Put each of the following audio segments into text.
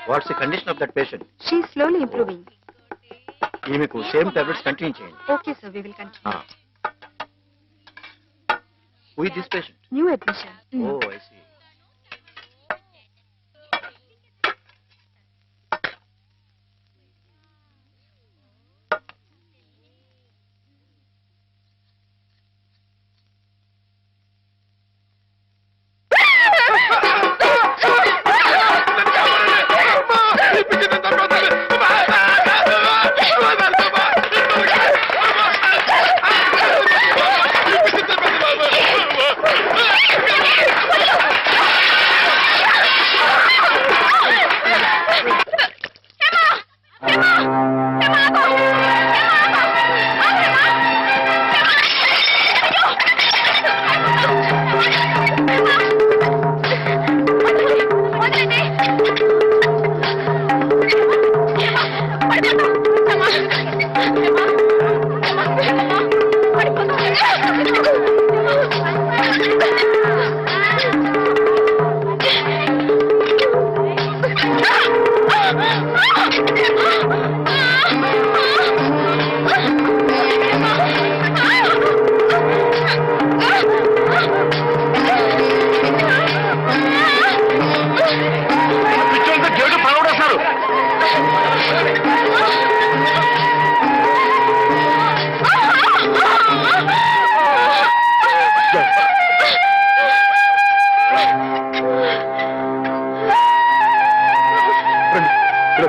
Watts the condition of that patient? She is slowly improving. ఈమెకు same tablets continue చేయండి. Okay sir, we will continue. Who is this patient? New admission. Oh I see.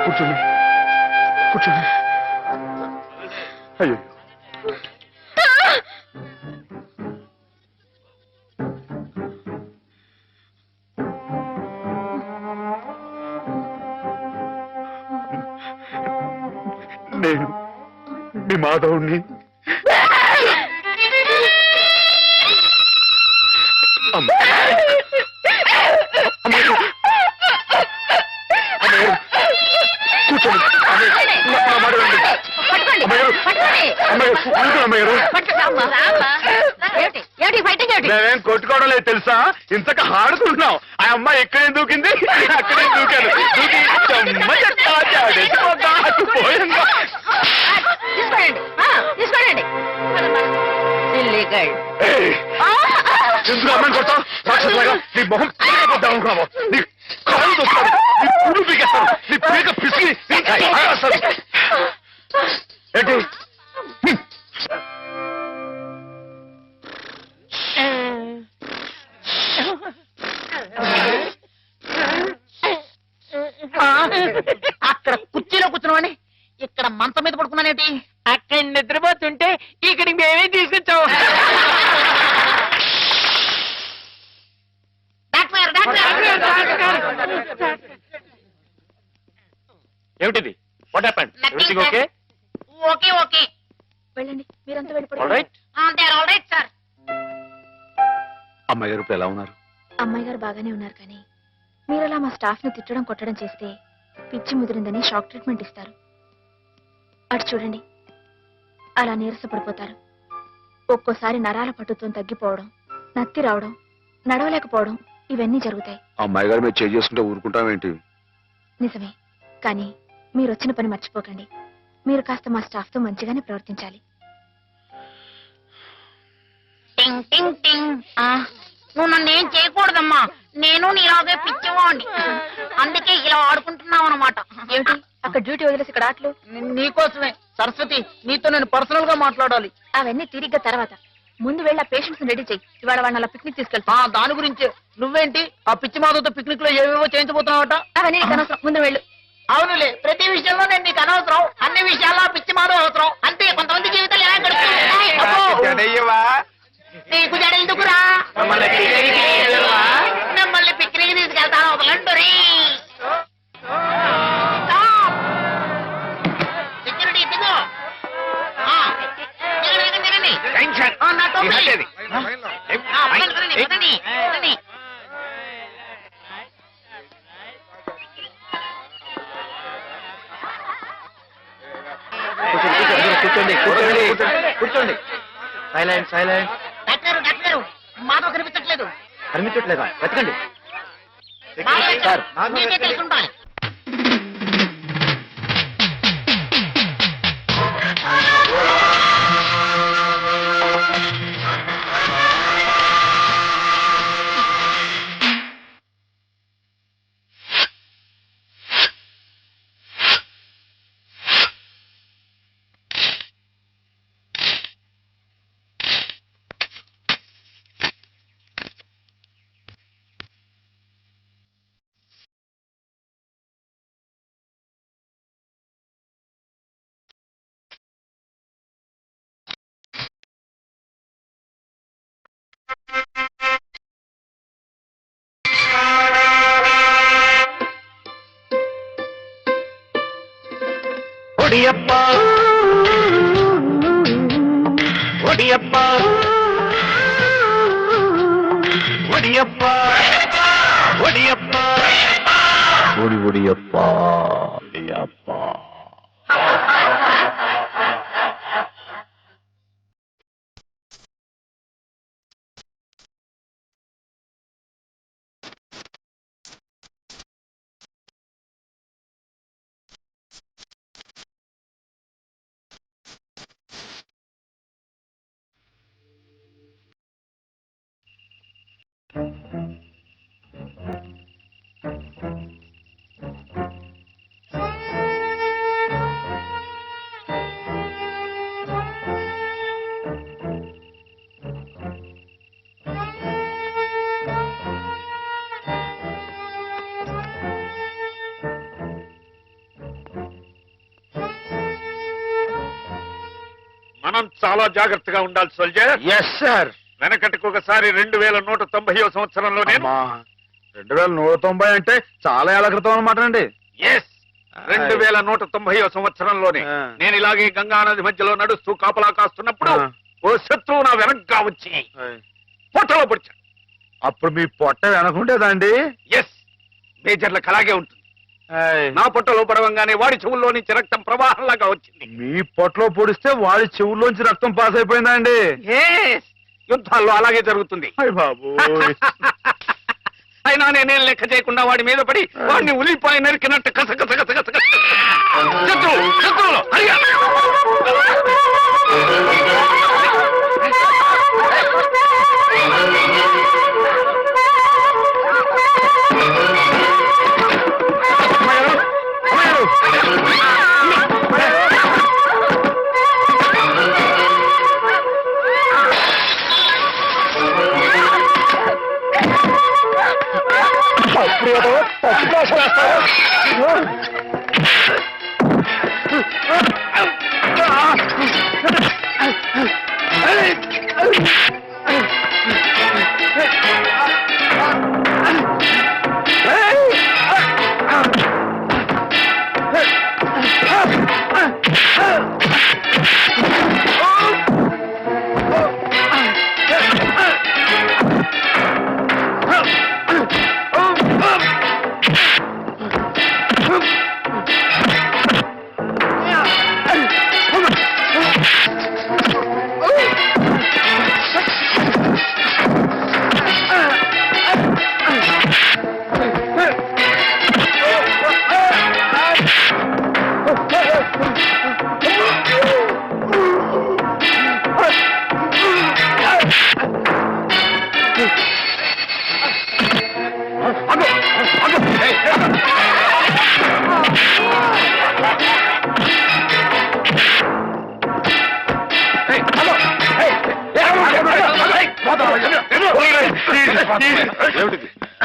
కూర్చోండి కూర్చోండి. అయ్యో నేను మీ మాధవుణ్ణి. మేమేం కొట్టుకోవడం లేదు తెలుసా, ఇంతక ఆడుకుంటున్నాం. ఆ అమ్మాయి ఎక్కడే దూకింది, అక్కడే దూకాను. దూకి ఎందుకు అమ్మాయిని కొడతావు? రాక్షసులాగా నీ మొహం పీకపోద్దాం రావు. నీ కాళ్ళు దొస్తాను, నీ పుడు పీకేస్తాను, నీ పీక పిసికి ఏంటి? అక్కడ కుర్చీలో కూర్చున్నామని ఇక్కడ మంచం మీద పడుకున్నానేటి? అక్కడ నిద్రపోతుంటే ఇక్కడికి మేమే తీసుకొచ్చావు. ఏమిటిది? What happened? Everything okay? Okay okay. వెళ్ళండి, మీరంతా వెళ్ళిపోండి. Alright. They are alright sir. అమ్మాయి గారు ఇప్పుడు ఎలా ఉన్నారు? అమ్మాయి గారు బాగానే ఉన్నారు, కానీ మీరలా మా స్టాఫ్ ని తిట్టడం కొట్టడం చేస్తే పిచ్చి ముదిరిందని షాక్ ట్రీట్మెంట్ ఇస్తారు. అటు చూడండి, అలా నీరసపడిపోతారు. ఒక్కోసారి నరాల పట్టుతో తగ్గిపోవడం, నత్తి రావడం, నడవలేకపోవడం, ఇవన్నీ జరుగుతాయి. అమ్మాయి గారు మీరు చేసుకుంటే ఊరుకుంటామేంటి? నిజమే, కానీ మీరు వచ్చిన పని మర్చిపోకండి. మీరు కాస్త మా స్టాఫ్ తో మంచిగానే ప్రవర్తించాలి. టింగ్ టింగ్ టింగ్. నువ్వు నన్ను ఏం చేయకూడదమ్మా, నేను నీలాగే పిచ్చివాడిని, అందుకే ఇలా ఆడుకుంటున్నావు అనమాట. ఏమిటి అక్కడ డ్యూటీ వదిలేసి ఇక్కడ ఆటలు? నీకోసమే సరస్వతి, నీతో నేను పర్సనల్ గా మాట్లాడాలి. అవన్నీ తిరిగ్గా తర్వాత, ముందు వెళ్ళి ఆ పేషెంట్స్ రెడీ చెయ్యి. ఇవాళ వాళ్ళని అలా పిక్నిక్ తీసుకెళ్తా. దాని గురించే. నువ్వేంటి ఆ పిచ్చి మాధవతో పిక్నిక్ లో ఏవేవో చేయించబోతున్నావట? అవన్నీ నీకు అనవసరం, ముందు వెళ్ళు. అవునులే, ప్రతి విషయంలో నేను నీకు అనవసరం, అన్ని విషయాల్లో పిచ్చి మాధవ అవసరం. అంతే, కొంతమంది జీవితాలు ఎలా గడుపుతాయి? నీకు జడ ఎందుకురా? మిమ్మల్ని పిక్నిక్ తీసుకెళ్తాను, వదలంటురీ. సెక్యూరిటీ దిగు. కూర్చోండి కూర్చోండి కూర్చోండి. Silent silent. Doctor doctor, Madhav కనిపించట్లేదు. కనిపించట్లేదా? వెతకండి. మీకే తెలుసుంటాను. ఒడియప్ప ఒడియప్ప ఒడియప్ప ఒడియప్ప ఒడియప్ప ఒడియప్ప. మనం చాలా జాగ్రత్తగా ఉండాలి సోల్జర్. Yes sir. వెనకటికి ఒకసారి 2190వ సంవత్సరంలోనే 2190 అంటే చాలా ఏళ్ల క్రితం అనమాట అండి. ఎస్ 2190వ సంవత్సరంలోనే ఆ. నేను ఇలాగే గంగా నది మధ్యలో నడుస్తూ కాపలా కాస్తున్నప్పుడు ఆ. ఓ శత్రువు నా వెనక్గా వచ్చి పొట్టలో పొడిచాడు. అప్పుడు మీ పొట్ట వెనకుండేదండి? ఎస్ మేజర్లకు అలాగే ఉంటుంది. నా పొట్టలో పడవంగానే వాడి చెవుల్లో నుంచి రక్తం ప్రవాహంలాగా వచ్చింది. మీ పొట్టలో పొడిస్తే వాడి చెవుల్లోంచి రక్తం పాస్ అయిపోయిందండి? ఎస్ యుద్ధాల్లో అలాగే జరుగుతుంది. అయ్య బాబు. అయినా నేనేం లెక్క చేయకుండా వాడి మీద పడి వాడిని ఉల్లిపాయ నరికినట్టు కస శత్రువులు హరియా.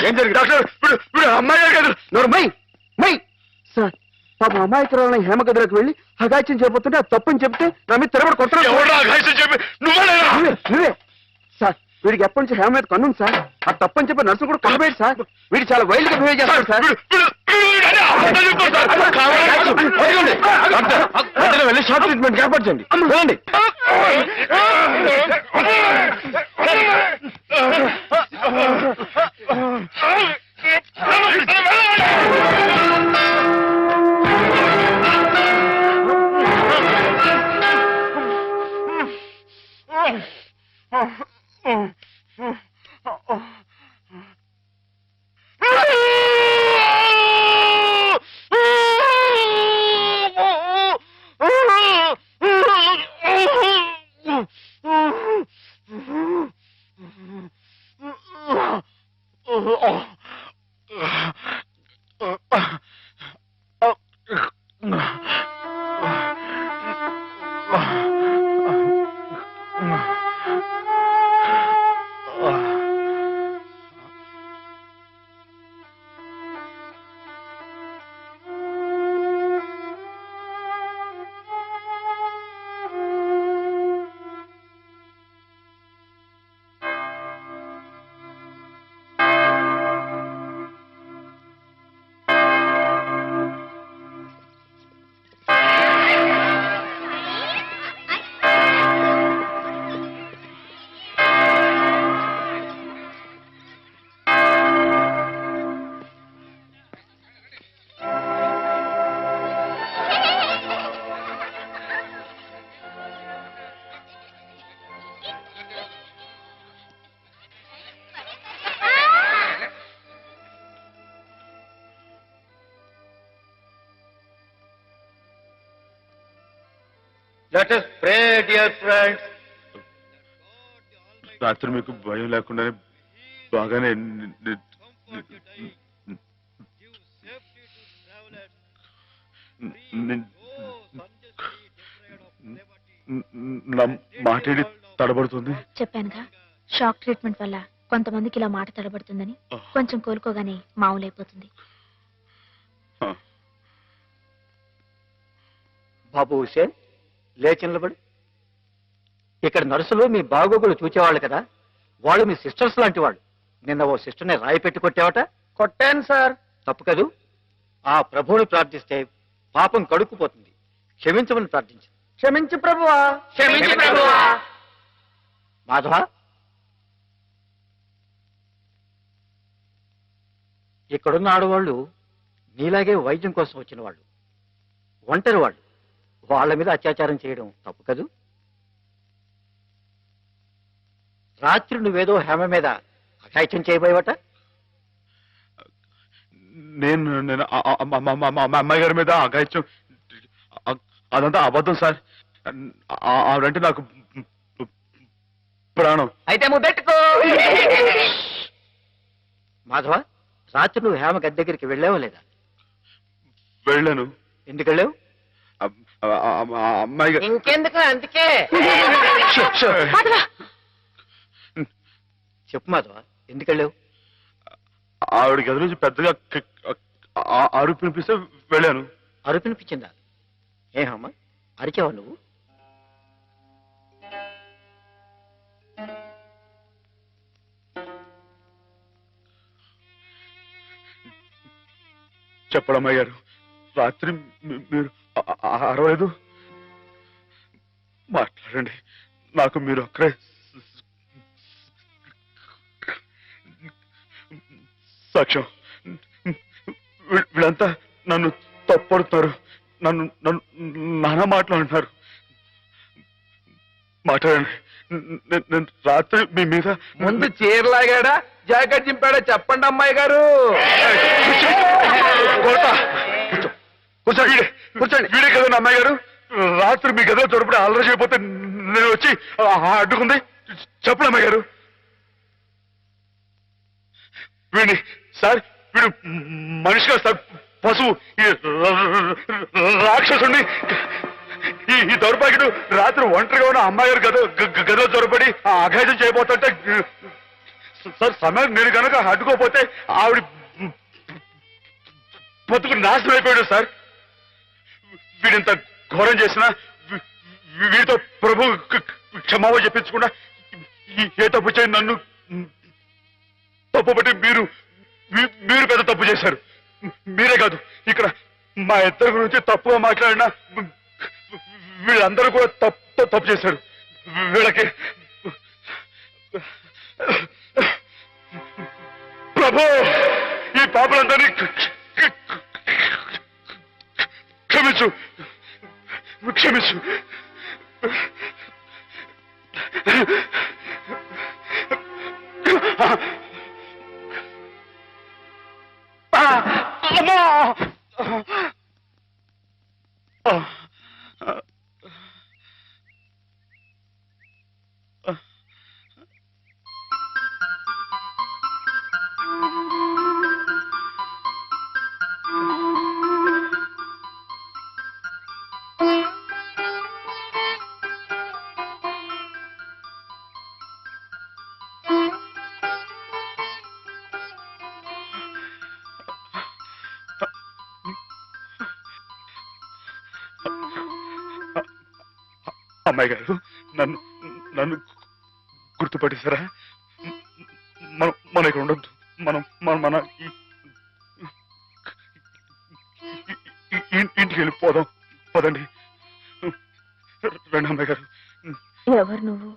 ఏం జరిగింది డాక్టర్? అమ్మాయి గారు నోరు మై సార్. పాప అమాయకురాలని హేమ గదిలోకి వెళ్ళి అగాచ్యం చేయబోతుంటే అది తప్పని చెప్తే నా మీద తిరగబడి కొడుతున్నాడు. నువ్వే సార్. వీడికి ఎప్పటి నుంచి హేమ మీద కన్నుంది సార్. ఆ తప్పని చెప్పి నర్సు కూడా కొనబేడు సార్. వీడు చాలా వైల్డ్ గా బిహేవ్ చేస్తాడు సార్. వెళ్ళి షార్ట్ ట్రీట్మెంట్ ఏర్పాటు చేయండి. వెళ్ళండి. Let us pray, dear friends. రాత్రి మీకు భయం లేకుండానే బాగానే నా మాటేడి తడబడుతుంది. చెప్పానుగా షాక్ ట్రీట్మెంట్ వల్ల కొంతమందికి ఇలా మాట తడబడుతుందని. కొంచెం కోలుకోగానే మామూలైపోతుంది. బాబు హుసేన్ లేచి నిలబడు. ఇక్కడ నర్సులు మీ బాగోగులు చూచేవాళ్ళు కదా, వాళ్ళు మీ సిస్టర్స్ లాంటి వాళ్ళు. నిన్న ఓ సిస్టర్ని రాయి పెట్టి కొట్టావట. కొట్టాను సార్. తప్పు కదూ. ఆ ప్రభువుని ప్రార్థిస్తే పాపం కడుక్కుపోతుంది. క్షమించమని ప్రార్థించు. క్షమించు ప్రభువా. క్షమించు ప్రభువా. మాధవ, ఇక్కడున్న ఆడవాళ్ళు నీలాగే వైద్యం కోసం వచ్చిన వాళ్ళు, ఒంటరి వాళ్ళు. వాళ్ళ మీద అత్యాచారం చేయడం తప్పు కదూ. రాత్రి నువ్వేదో హేమ మీద అఘాయిత్యం చేయబోయేవట. నేను నేను మా అమ్మాయి గారి మీద అఘాయిత్యం, అదంతా అబద్ధం సార్. ఆవిడంటే నాకు ప్రాణం. అయితే ముద్దెట్టుకో. మాధవ, రాత్రి నువ్వు హేమ గది దగ్గరికి వెళ్ళావా లేదా? వెళ్ళాను. ఎందుకు వెళ్ళావు? అమ్మాయి గారు ఇంకెందుకు, అందుకే. చెప్పు మాధవ, ఎందుకు వెళ్ళావు? ఆవిడ గది నుంచి పెద్దగా అరుపు వినిపిస్తే వెళ్ళాను. అరుపినిపించిందా? ఏమమ్మా, అరిచావా నువ్వు? చెప్పడమ్మాయి గారు, రాత్రి మీరు అరవలేదు. మాట్లాడండి, నాకు మీరు అక్కడే సాక్ష్యం. వీళ్ళంతా నన్ను తప్పడుతున్నారు, నన్ను నన్ను నానా మాట్లాడుతున్నారు. మాట్లాడండి. నేను రాత్రి మీ మీద ముందు చీరలాగాడా జాకెట్ చింపాడా చెప్పండి అమ్మాయి గారు. కూర్చోండి. వీడే కదండి అమ్మాయి గారు. రాత్రి మీ గదిలో చొరపడి అల్లరి చేయకపోతే నేను వచ్చి అడ్డుకుంది. చెప్పండి అమ్మాయి గారు. వీడిని సార్, వీడు మనిషిగా సార్, పశువు, రాక్షసుని. ఈ దౌర్భాగ్యుడు రాత్రి ఒంటరిగా ఉన్న అమ్మాయి గారు గదిలో చొరపడి అఘాయితం చేయబోతుంటే సార్, సమయం నేను కనుక అడ్డుకోపోతే ఆవిడ బతుకు నాశనం అయిపోయాడు సార్. వీడింత ఘోరం చేసినా వీడితో ప్రభు క్షమాపణ చెప్పించకుండా ఏ తప్పు చేయండి నన్ను తప్పుపట్టి మీరు పెద్ద తప్పు చేశారు. మీరే కాదు, ఇక్కడ మా ఇద్దరి గురించి తప్పుగా మాట్లాడినా వీళ్ళందరూ కూడా తప్పు చేశారు. వీళ్ళకి ప్రభు ఈ పాపలందరినీ క్షమించు, క్షమించు. అమ్మా! అమ్మాయి గారు, నన్ను గుర్తుపట్టేశారా? మనం ఇక్కడ ఉండొద్దు. మన ఇంటికి వెళ్ళిపోదాం. పదండి. రండి అమ్మాయి గారు. ఎవరు నువ్వు?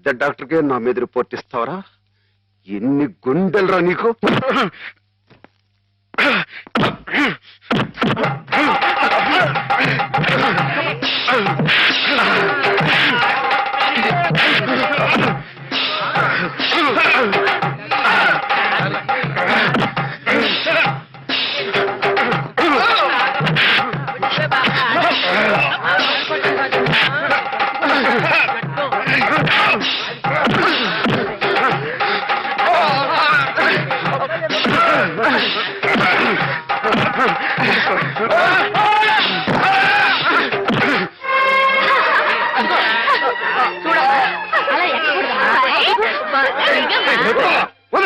పెద్ద డాక్టర్కే నా మీద రిపోర్ట్ ఇస్తావరా? ఎన్ని గుండెలరా నీకు?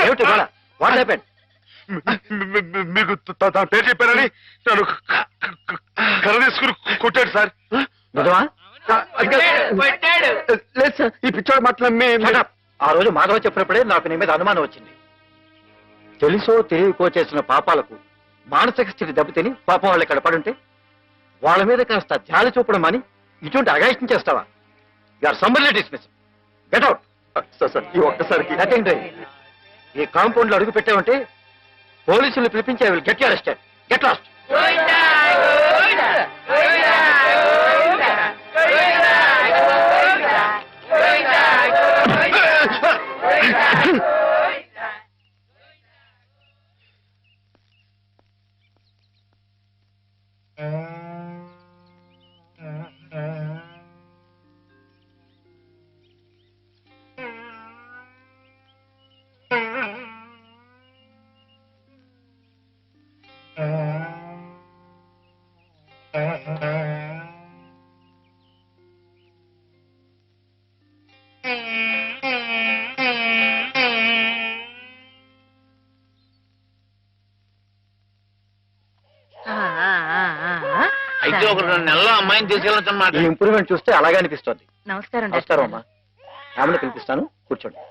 ఏమిటి గోళ? What happened? మీకు తన పేరు చెప్పారని నన్ను కర్ర తీసుకుని కొట్టాడు సార్. నిజమా? లేదు సార్, ఈ పిచ్చోడు మాట్లాడి Shut up. ఆ రోజు మాధవ చెప్పినప్పుడే నాకు నీ మీద అనుమానం వచ్చింది. తెలుసో తెలియకో చేసిన పాపాలకు మానసిక స్థితి దెబ్బతిని పాపం వాళ్ళు ఇక్కడ పడుంటే వాళ్ళ మీద కాస్త జాలి చూపడం అని ఇటువంటి అగాయిత్యం చేస్తావా? You're summarily dismiss. Get out. Sir ఈ ఒక్కసారికి నథింగ్ డూయింగ్. ఈ కాంపౌండ్ లో అడుగు పెట్టావంటే పోలీసులు పిలిపించి will get you arrested. Get lost. అయితే ఒక 2 నెలల్లో అమ్మాయిని తీసుకెళ్ళొచ్చు ఈ ఇంప్రూవ్మెంట్ చూస్తే అలాగే అనిపిస్తుంది. నమస్కారం నమస్కారం అమ్మా. ఆమెను పిలిపిస్తాను, కూర్చోండి.